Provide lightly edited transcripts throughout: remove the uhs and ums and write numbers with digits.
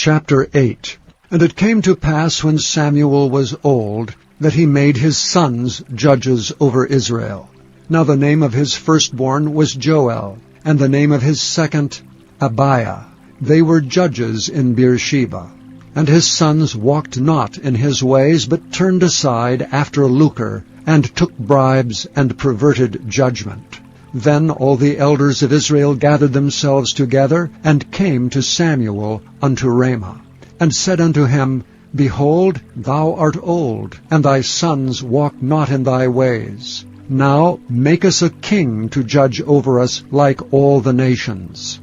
Chapter 8. And it came to pass, when Samuel was old, that he made his sons judges over Israel. Now the name of his firstborn was Joel, and the name of his second Abiah. They were judges in Beersheba. And his sons walked not in his ways, but turned aside after lucre, and took bribes, and perverted judgment. Then all the elders of Israel gathered themselves together, and came to Samuel unto Ramah, and said unto him, Behold, thou art old, and thy sons walk not in thy ways. Now make us a king to judge over us like all the nations.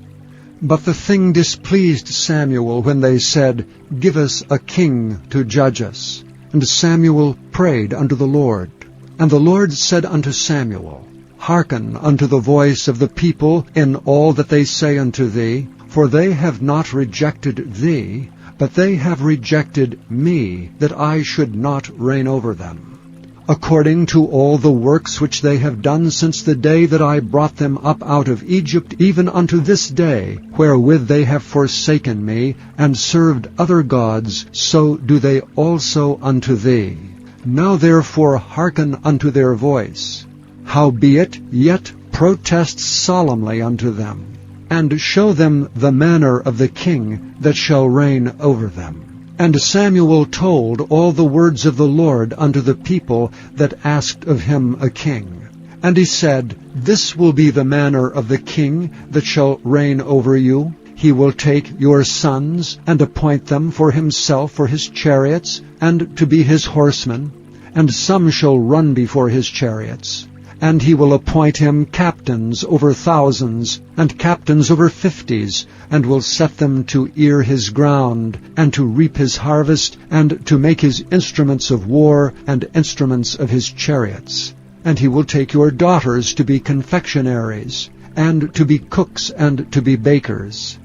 But the thing displeased Samuel when they said, Give us a king to judge us. And Samuel prayed unto the Lord. And the Lord said unto Samuel, Hearken unto the voice of the people in all that they say unto thee, for they have not rejected thee, but they have rejected me, that I should not reign over them. According to all the works which they have done since the day that I brought them up out of Egypt, even unto this day, wherewith they have forsaken me, and served other gods, so do they also unto thee. Now therefore hearken unto their voice. Howbeit yet protest solemnly unto them, and show them the manner of the king that shall reign over them. And Samuel told all the words of the Lord unto the people that asked of him a king. And he said, This will be the manner of the king that shall reign over you. He will take your sons, and appoint them for himself for his chariots, and to be his horsemen, and some shall run before his chariots. And he will appoint him captains over thousands, and captains over 50s, and will set them to ear his ground, and to reap his harvest, and to make his instruments of war, and instruments of his chariots. And he will take your daughters to be confectionaries, and to be cooks, and to be bakers.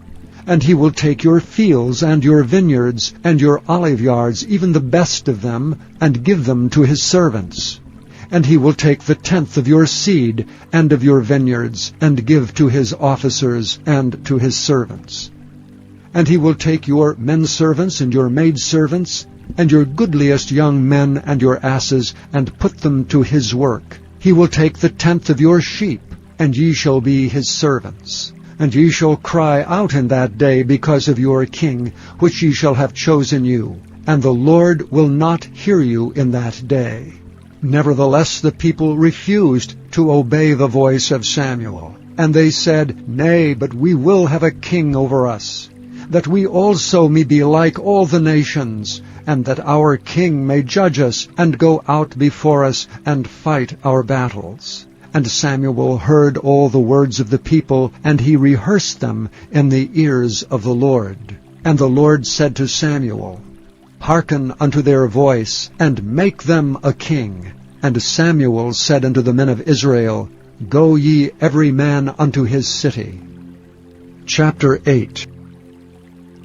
And he will take your fields, and your vineyards, and your oliveyards, even the best of them, and give them to his servants. And he will take the 10th of your seed, and of your vineyards, and give to his officers, and to his servants. And he will take your menservants, and your maidservants, and your goodliest young men, and your asses, and put them to his work. He will take the 10th of your sheep, and ye shall be his servants. And ye shall cry out in that day because of your king, which ye shall have chosen you. And the Lord will not hear you in that day. Nevertheless the people refused to obey the voice of Samuel. And they said, Nay, but we will have a king over us, that we also may be like all the nations, and that our king may judge us, and go out before us, and fight our battles. And Samuel heard all the words of the people, and he rehearsed them in the ears of the Lord. And the Lord said to Samuel, Hearken unto their voice, and make them a king. And Samuel said unto the men of Israel, Go ye every man unto his city. Chapter 8.